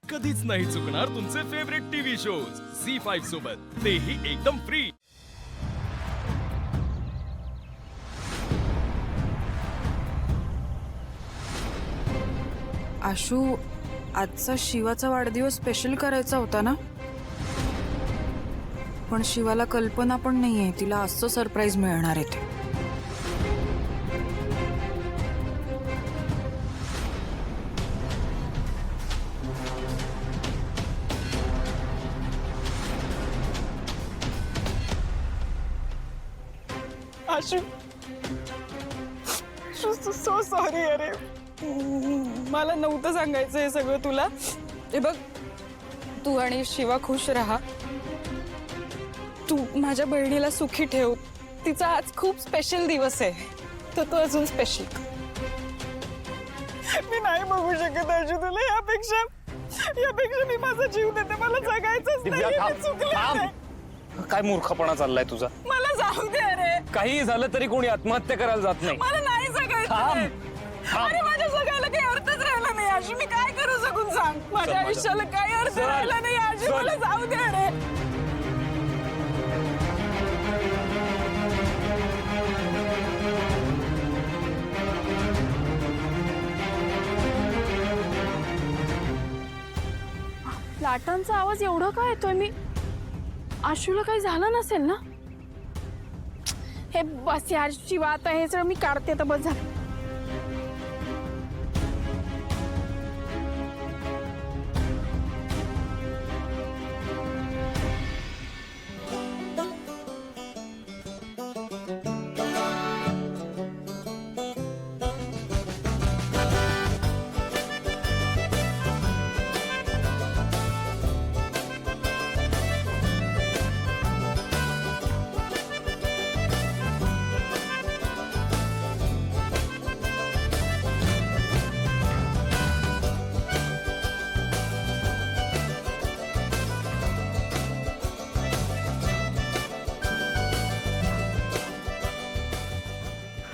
कधीच नाही चुकणार तुमचे फेवरेट टीव्ही शोज झी5 सोबत, तेही एकदम फ्री। आशू, आजचा शिवाचा वाढदिवस स्पेशल करायचा होता ना, पण शिवाला कल्पना पण नाहीये तिला असं सरप्राईज मिळणार आहे ते। आशू, सो सॉरी अरे, मला नव्हतं सांगायचं हे सगळं तुला। हे बघ, तू आणि शिवा खुश राहा, तू माझ्या बहिणीला सुखी ठेव, तिचा आज खूप स्पेशल दिवस आहे, तर तो अजून स्पेशल। मी नाही बघू शकत आशू तुला, यापेक्षा मी माझा जीव देते, मला जगायचंच नाही, मी चुकले। काय मूर्खपणा चाललाय तुझा? मला जाऊ दे अरे, काही झालं तरी कोणी आत्महत्या करायला जात नाही। मला नाही जगायचं। अरे माझ्या जगायला काही अर्थच राहिला नाही आशू, मी काय करू शकून सांग? माझ्या आयुष्याला काही अर्थ राहिला नाही आशू, मला जाऊ दे अरे। लाटांचा आवाज एवढा काय येतोय? मी आशूला काही झालं नसेल ना? हे बस यार शिवा, आता हे सगळं मी काढते, तर बस झालं।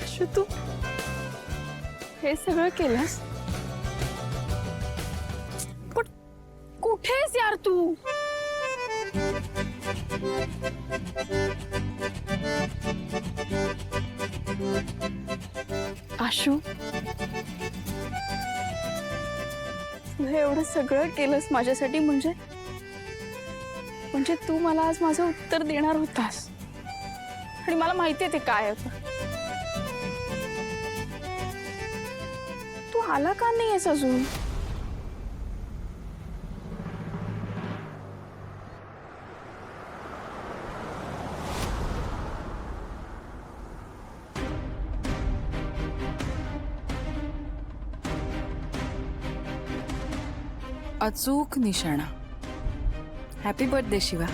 आशू, तू हे सगळं केलंस, पण कुठेस यार तू? आशू, तू हे एवढं सगळं केलंस माझ्यासाठी, म्हणजे तू मला आज माझं उत्तर देणार होतास, आणि मला माहितीये ते काय होतं। तू आला का नाहीयेस अजून? अचूक निशाणा। Happy birthday Shiva.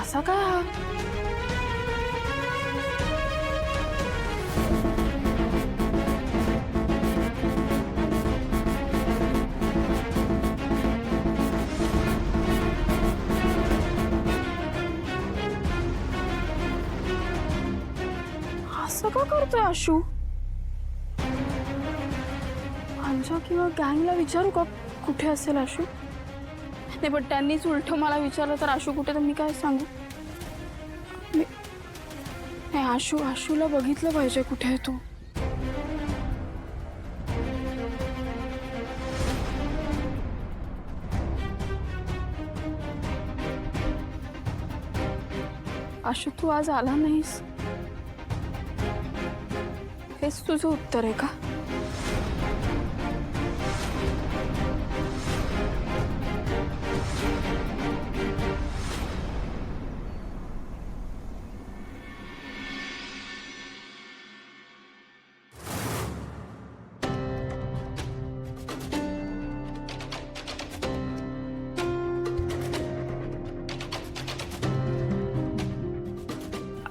असा काय हा? असं का करतोय आशू? आमच्या किंवा गँगला विचारू का कुठे असेल आशू? नाही, पण त्यांनीच उलट मला विचारलं तर आशू कुठे, तर मी काय सांगू? नाही, आशूला बघितलं पाहिजे कुठे आहे तू। आशू, तू आज आला नाहीस, हेच तुझं उत्तर आहे का?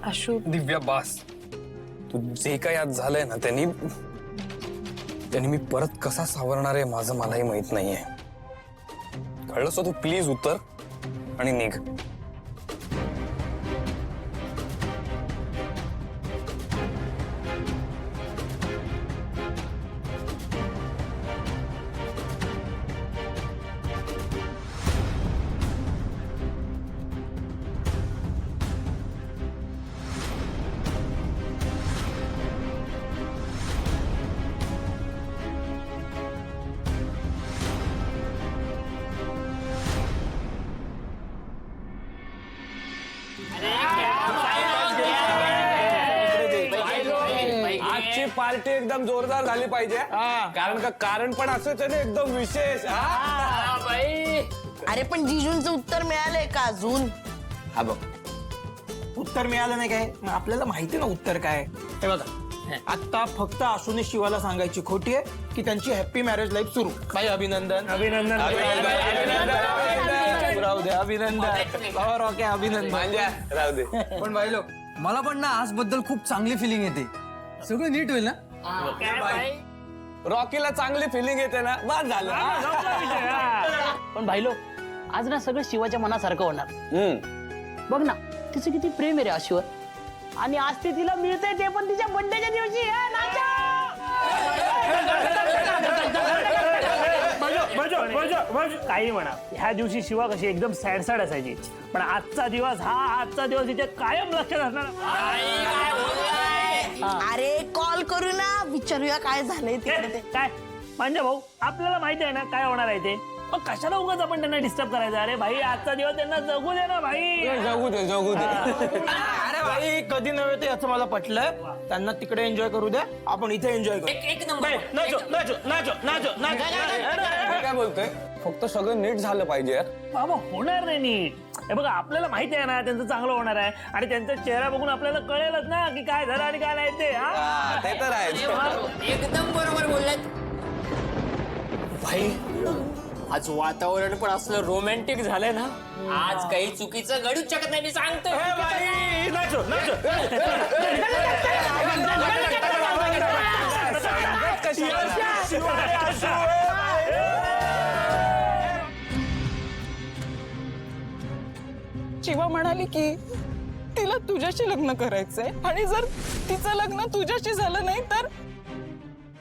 आशू दिव्या बास, तू जे काही आज झालंय ना त्यांनी मी परत कसा सावरणार आहे माझं मलाही माहित नाहीये. कळलं सो तू प्लीज उतर आणि निघ. आजची पार्टी एकदम जोरदार झाली पाहिजे. कारण पण असंच आहे ना एकदम विशेष. अरे पण जिजूंचं उत्तर मिळालंय का अजून? हा बघ, उत्तर मिळालं नाही काय, मग आपल्याला माहिती ना उत्तर काय. हे बघा, आता फक्त आशूने शिवाला सांगायची खोटी आहे की त्यांची हॅपी मॅरेज लाईफ सुरू. बाई अभिनंदन अभिनंदन राहू दे. अभिनंदन रॉके अभिनंदन राहू दे. पण बाई लोक, मला पण ना आज बद्दल खूप चांगली फिलिंग येते. सगळं नीट होईल ना. रॉकीला चांगली फिलिंग येते ना, बस झालं. पण भाईलो, आज ना सगळं शिवाच्या मनासारखं होणार. बघ ना, तिचं किती प्रेम आहे रे आशीवर. आणि आज ते तिला मिळतंय ते पण तिच्या बर्थडेच्या दिवशी. काही म्हणा, ह्या दिवशी शिवा कशी एकदम सॅड सॅड असायची, पण आजचा दिवस तिच्या कायम लक्षात असणार. अरे कॉल करू ना, विचारूया काय झालंय तिकडे ते. काय म्हणजे भाऊ, आपल्याला माहिती आहे ना काय होणार आहे ते. मग कशाला उगाच आपण त्यांना डिस्टर्ब करायचं. अरे भाई, आजचा दिवस त्यांना जगू दे ना भाई. जगू दे. अरे बाई कधी नव्हे ते असं मला पटलं. त्यांना तिकडे एन्जॉय करू द्या, आपण इथे एन्जॉय करू. काय बोलतोय, फक्त सगळं नीट झालं पाहिजे यार. बाबा होणार नाही नीट. हे बघा, आपल्याला माहिती आहे ना त्यांचं चांगलं होणार आहे. आणि त्यांचा चेहरा बघून आपल्याला कळेलच ना की काय झालं आणि काय नाही ते. ते तर आहे. एकदम बरोबर बोललात भाई. आज वातावरण पण असलं रोमॅन्टिक झालंय ना, आज काही चुकीचं घडूच शकत नाही, मी सांगतो. शिवा म्हणाली की तिला तुझ्याशी लग्न करायचंय आणि जर तिचं लग्न तुझ्याशी झालं नाही तर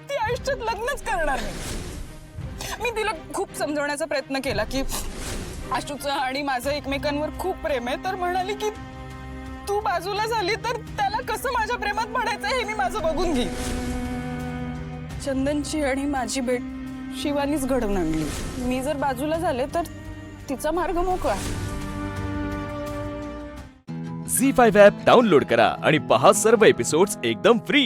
ती आयुष्यात लग्नच करणार नाही. मी तिला खूप समजवण्याचा प्रयत्न केला की आशूचं आणि माझं एकमेकांवर खूप प्रेम आहे. तर म्हणाली की तू बाजूला झाली तर त्याला कसं माझ्या प्रेमात पडायचं हे मी माझं बघून घेईन. चंदनची आणि माझी भेट शिवानीच घडवून आणली. मी जर बाजूला झाले तर तिचा मार्ग मोकळा. झी5 ॲप डाउनलोड करा आणि पहा सर्व एपिसोड्स एकदम फ्री.